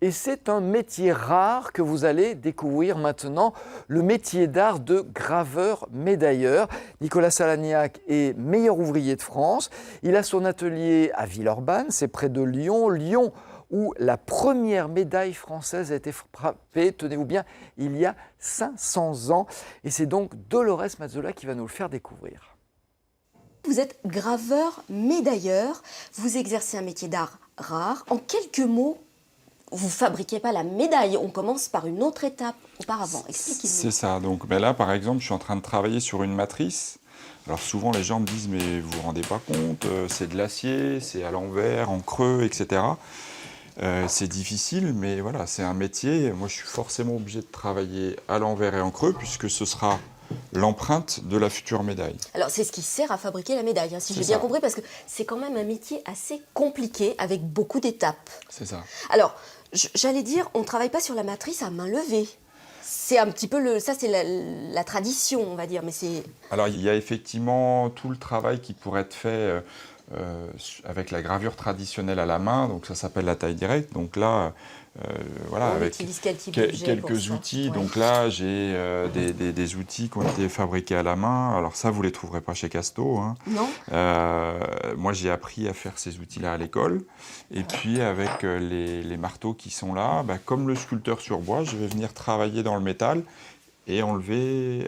Et c'est un métier rare que vous allez découvrir maintenant, le métier d'art de graveur-médailleur. Nicolas Salagnac est meilleur ouvrier de France. Il a son atelier à Villeurbanne, c'est près de Lyon. Lyon, où la première médaille française a été frappée, tenez-vous bien, il y a 500 ans. Et c'est donc Dolores Mazzola qui va nous le faire découvrir. Vous êtes graveur-médailleur, vous exercez un métier d'art rare. En quelques mots, vous ne fabriquez pas la médaille, on commence par une autre étape auparavant. Expliquez-nous. C'est ça, donc ben là par exemple je suis en train de travailler sur une matrice. Alors souvent les gens me disent mais vous vous rendez pas compte, c'est de l'acier, c'est à l'envers, en creux, etc. C'est difficile, mais voilà, c'est un métier. Moi je suis forcément obligé de travailler à l'envers et en creux puisque ce sera l'empreinte de la future médaille. Alors c'est ce qui sert à fabriquer la médaille, hein, si j'ai bien compris, parce que c'est quand même un métier assez compliqué avec beaucoup d'étapes. C'est ça. Alors, j'allais dire, on ne travaille pas sur la matrice à main levée. C'est un petit peu ça c'est la tradition, on va dire, mais c'est... Alors il y a effectivement tout le travail qui pourrait être fait avec la gravure traditionnelle à la main, donc ça s'appelle la taille directe. Donc là, voilà, on avec utilise quel type d'objet quelques outils. Ouais. Donc là, j'ai des outils qui ont été fabriqués à la main. Alors ça, vous les trouverez pas chez Casto. Hein. Non. Moi, j'ai appris à faire ces outils-là à l'école. Et puis avec les marteaux qui sont là, bah, comme le sculpteur sur bois, je vais venir travailler dans le métal et enlever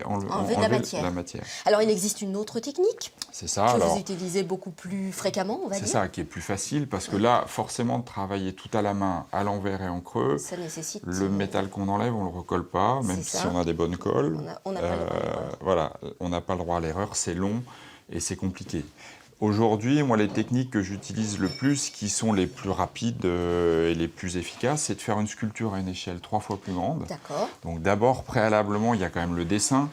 la matière. Alors, il existe une autre technique c'est ça, que alors, vous utilisez beaucoup plus fréquemment, on va dire. C'est ça, qui est plus facile, parce que là, forcément, de travailler tout à la main, à l'envers et en creux, ça nécessite... le métal qu'on enlève, on ne le recolle pas, même si on a des bonnes colles. On n'a pas le droit à l'erreur. Voilà, on n'a pas le droit à l'erreur, c'est long et c'est compliqué. Aujourd'hui, moi, les techniques que j'utilise le plus, qui sont les plus rapides et les plus efficaces, c'est de faire une sculpture à une échelle 3 fois plus grande. D'accord. Donc d'abord, préalablement, il y a quand même le dessin,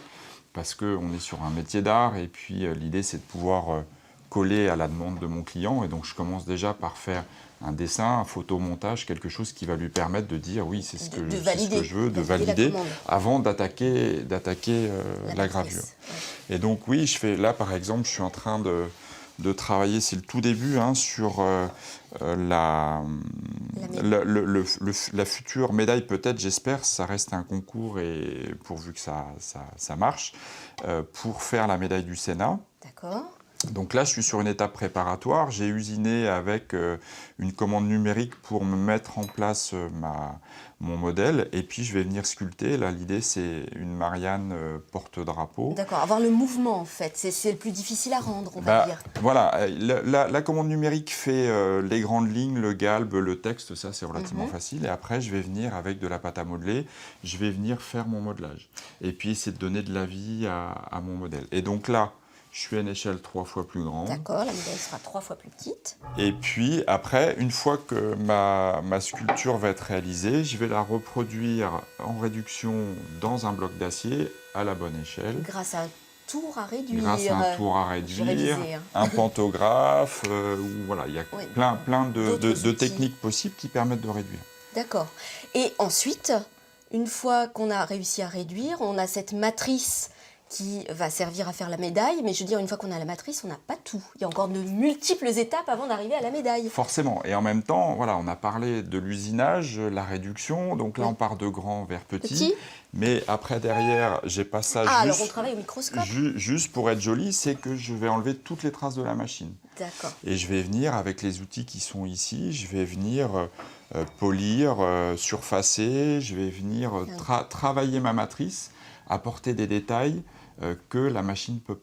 parce qu'on est sur un métier d'art, et puis l'idée, c'est de pouvoir coller à la demande de mon client. Et donc, je commence déjà par faire un dessin, un photomontage, quelque chose qui va lui permettre de dire oui, c'est ce que je veux, de valider, avant d'attaquer la gravure. Ouais. Et donc, oui, je fais là, par exemple, je suis en train de travailler, c'est le tout début, hein, sur la future médaille, peut-être, j'espère, ça reste un concours, et pourvu que ça marche, pour faire la médaille du Sénat. D'accord. Donc là, je suis sur une étape préparatoire. J'ai usiné avec une commande numérique pour me mettre en place mon modèle. Et puis, je vais venir sculpter. Là, l'idée, c'est une Marianne porte-drapeau. D'accord, avoir le mouvement, en fait. C'est le plus difficile à rendre, on va dire. Voilà, la commande numérique fait les grandes lignes, le galbe, le texte. Ça, c'est relativement facile. Et après, je vais venir, avec de la pâte à modeler, je vais venir faire mon modelage. Et puis, essayer de donner de la vie à mon modèle. Et donc là, je suis à une échelle 3 fois plus grande. D'accord, la médaille sera 3 fois plus petite. Et puis après, une fois que ma sculpture va être réalisée, je vais la reproduire en réduction dans un bloc d'acier à la bonne échelle. Grâce à un tour à réduire. Grâce à un tour à réduire, un pantographe, voilà, il y a plein de techniques possibles qui permettent de réduire. D'accord. Et ensuite, une fois qu'on a réussi à réduire, on a cette matrice qui va servir à faire la médaille, mais je veux dire, une fois qu'on a la matrice, on n'a pas tout. Il y a encore de multiples étapes avant d'arriver à la médaille. Forcément, et en même temps, voilà, on a parlé de l'usinage, la réduction, donc là on part de grand vers petit, mais après derrière, j'ai pas ça alors on travaille au microscope. Juste pour être joli, c'est que je vais enlever toutes les traces de la machine. D'accord. Et je vais venir, avec les outils qui sont ici, je vais venir polir, surfacer, je vais venir travailler ma matrice, apporter des détails que la machine ne peut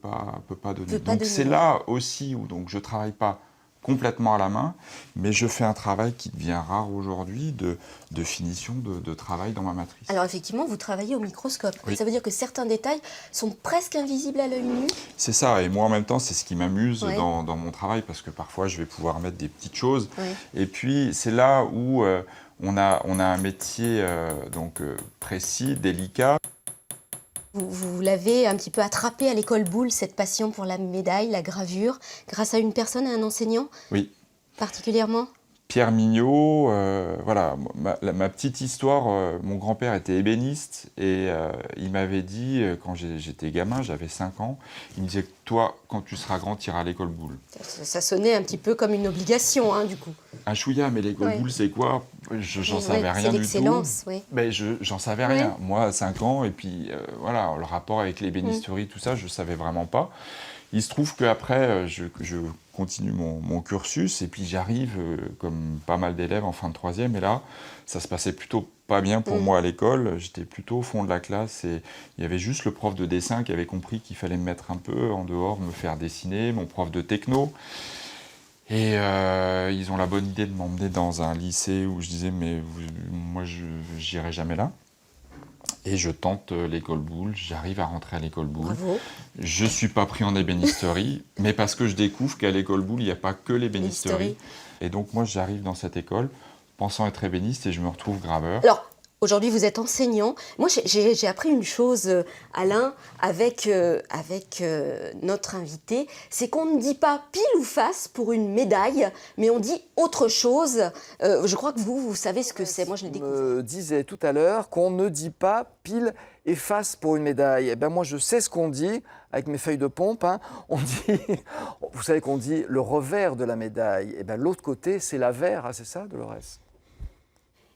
pas donner. Donc c'est là aussi où donc, je ne travaille pas complètement à la main, mais je fais un travail qui devient rare aujourd'hui de finition de travail dans ma matrice. Alors effectivement, vous travaillez au microscope. Oui. Ça veut dire que certains détails sont presque invisibles à l'œil nu. C'est ça, et moi en même temps, c'est ce qui m'amuse dans mon travail, parce que parfois je vais pouvoir mettre des petites choses. Oui. Et puis c'est là où on a un métier précis, délicat. Vous l'avez un petit peu attrapé à l'école Boulle, cette passion pour la médaille, la gravure, grâce à une personne, à un enseignant? Oui. Particulièrement? Pierre Mignot, voilà, ma petite histoire, mon grand-père était ébéniste et il m'avait dit, quand j'étais gamin, j'avais 5 ans, il me disait que toi, quand tu seras grand, tu iras à l'école Boulle. Ça sonnait un petit peu comme une obligation, hein, du coup. Un chouïa, mais l'école Boulle, c'est quoi? J'en savais rien c'est du tout. l'excellence, oui. Mais j'en savais rien. Moi, à 5 ans, et puis voilà, le rapport avec l'ébénisterie, tout ça, je ne savais vraiment pas. Il se trouve qu'après, je continue mon cursus, et puis j'arrive, comme pas mal d'élèves, en fin de troisième, et là, ça se passait plutôt pas bien pour moi à l'école. J'étais plutôt au fond de la classe, et il y avait juste le prof de dessin qui avait compris qu'il fallait me mettre un peu en dehors, me faire dessiner, mon prof de techno. Et ils ont la bonne idée de m'emmener dans un lycée où je disais, mais moi, je n'irai jamais là. Et je tente l'école Boulle, j'arrive à rentrer à l'école Boulle. Bravo. Je ne suis pas pris en ébénisterie, mais parce que je découvre qu'à l'école Boulle, il n'y a pas que l'ébénisterie. Et donc moi, j'arrive dans cette école pensant être ébéniste et je me retrouve graveur. Alors, aujourd'hui, vous êtes enseignant. Moi, j'ai appris une chose, Alain, avec notre invité, c'est qu'on ne dit pas pile ou face pour une médaille, mais on dit autre chose. Je crois que vous savez ce que c'est. Moi, je l'ai découvert. me disait tout à l'heure qu'on ne dit pas pile et face pour une médaille. Eh ben moi, je sais ce qu'on dit avec mes feuilles de pompe. Hein. On dit, vous savez qu'on dit le revers de la médaille. Eh ben l'autre côté, c'est l'avers. Hein, c'est ça, Dolores?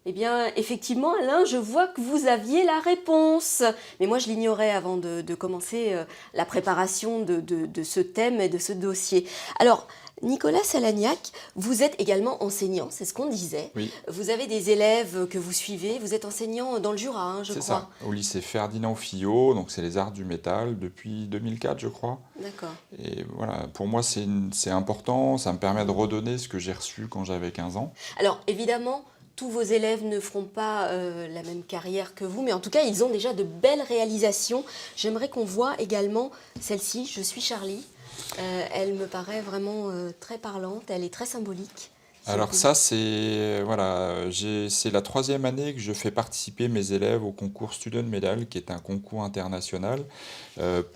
Eh bien, effectivement, Alain, je vois que vous aviez la réponse. Mais moi, je l'ignorais avant de commencer la préparation de ce thème et de ce dossier. Alors, Nicolas Salagnac, vous êtes également enseignant, c'est ce qu'on disait. Oui. Vous avez des élèves que vous suivez. Vous êtes enseignant dans le Jura, hein, je crois. C'est ça, au lycée Ferdinand Fillot, donc c'est les arts du métal, depuis 2004, je crois. D'accord. Et voilà, pour moi, c'est important, ça me permet de redonner ce que j'ai reçu quand j'avais 15 ans. Alors, évidemment, tous vos élèves ne feront pas la même carrière que vous, mais en tout cas, ils ont déjà de belles réalisations. J'aimerais qu'on voit également celle-ci, Je suis Charlie. Elle me paraît vraiment très parlante, elle est très symbolique. Alors ça, c'est voilà, c'est la 3e année que je fais participer mes élèves au concours Student Medal, qui est un concours international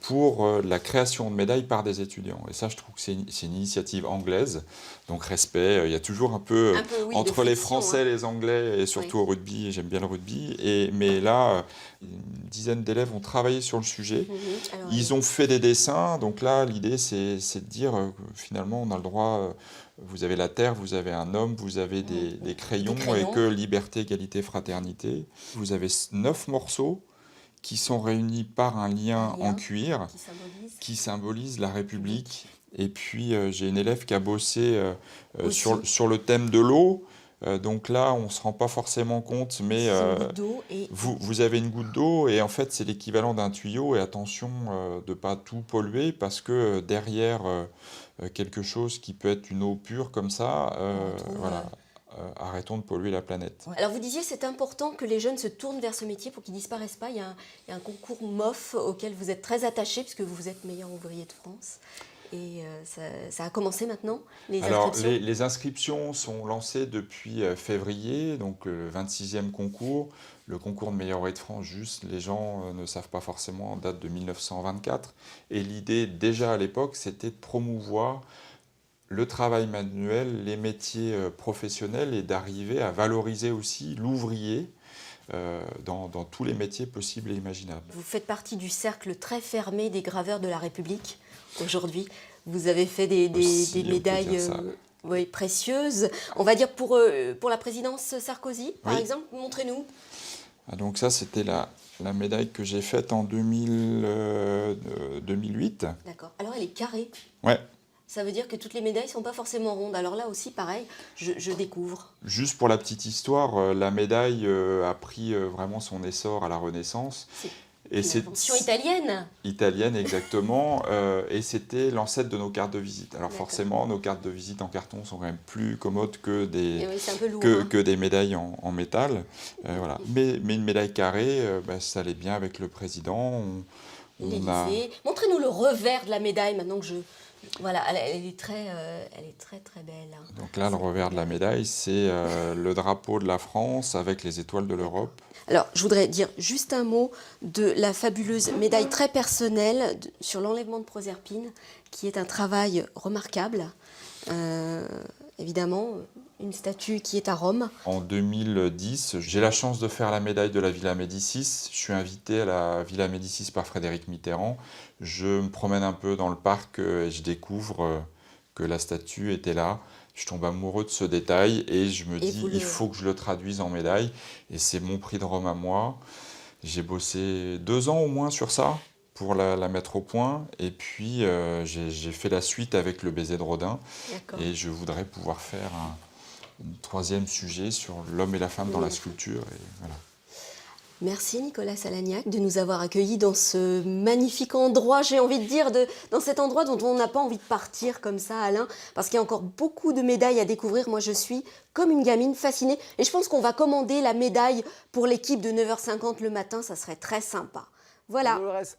pour la création de médailles par des étudiants. Et ça, je trouve que c'est une initiative anglaise, donc respect. Il y a toujours un peu oui, entre les friction, Français, hein. les Anglais, et surtout au rugby, et j'aime bien le rugby. Mais là, une dizaine d'élèves ont travaillé sur le sujet. Alors, Ils ont fait des dessins, donc là, l'idée, c'est de dire que finalement, on a le droit... Vous avez la terre, vous avez un homme, vous avez des crayons, et que liberté, égalité, fraternité. Vous avez 9 morceaux qui sont réunis par un lien en cuir qui symbolise la République. Et puis j'ai une élève qui a bossé sur le thème de l'eau. Donc là, on ne se rend pas forcément compte, mais vous avez une goutte d'eau, et en fait, c'est l'équivalent d'un tuyau. Et attention de ne pas tout polluer, parce que derrière quelque chose qui peut être une eau pure comme ça, voilà, arrêtons de polluer la planète. Alors vous disiez c'est important que les jeunes se tournent vers ce métier pour qu'ils ne disparaissent pas. Il y a un concours MOF auquel vous êtes très attaché, puisque vous êtes meilleur ouvrier de France. Et ça a commencé maintenant, les inscriptions? Alors, les inscriptions sont lancées depuis février, donc le 26e concours. Le concours de meilleur ouvrier de France, juste, les gens ne savent pas forcément, date de 1924. Et l'idée, déjà à l'époque, c'était de promouvoir le travail manuel, les métiers professionnels, et d'arriver à valoriser aussi l'ouvrier dans tous les métiers possibles et imaginables. Vous faites partie du cercle très fermé des graveurs de la République. Aujourd'hui, vous avez fait des médailles précieuses. On va dire pour la présidence Sarkozy, par exemple. Montrez-nous. Donc ça, c'était la médaille que j'ai faite en 2008. D'accord. Alors, elle est carrée. Ouais. Ça veut dire que toutes les médailles ne sont pas forcément rondes. Alors là aussi, pareil, je découvre. Juste pour la petite histoire, la médaille a pris vraiment son essor à la Renaissance. C'est une invention italienne. Italienne, exactement. Et c'était l'ancêtre de nos cartes de visite. Alors forcément, nos cartes de visite en carton sont quand même plus commodes que des, que des médailles en métal. Voilà. Mais une médaille carrée, ça allait bien avec le président. L'Élysée. Montrez-nous le revers de la médaille maintenant que Voilà, elle est très très belle. Hein. Donc là, le revers de la médaille, c'est le drapeau de la France avec les étoiles de l'Europe. Alors, je voudrais dire juste un mot de la fabuleuse médaille très personnelle sur l'enlèvement de Proserpine, qui est un travail remarquable. Évidemment, une statue qui est à Rome. En 2010, j'ai la chance de faire la médaille de la Villa Médicis. Je suis invité à la Villa Médicis par Frédéric Mitterrand. Je me promène un peu dans le parc et je découvre que la statue était là. Je tombe amoureux de ce détail et je me dis, vous il faut que je le traduise en médaille. Et c'est mon prix de Rome à moi. J'ai bossé 2 ans au moins sur ça pour la mettre au point. Et puis, j'ai fait la suite avec le baiser de Rodin. D'accord. Et je voudrais pouvoir faire un 3e sujet sur l'homme et la femme dans la sculpture. Et voilà. Merci Nicolas Salagnac de nous avoir accueillis dans ce magnifique endroit, j'ai envie de dire, dans cet endroit dont on n'a pas envie de partir comme ça, Alain, parce qu'il y a encore beaucoup de médailles à découvrir. Moi, je suis comme une gamine fascinée et je pense qu'on va commander la médaille pour l'équipe de 9h50 le matin, ça serait très sympa. Voilà. Dolores,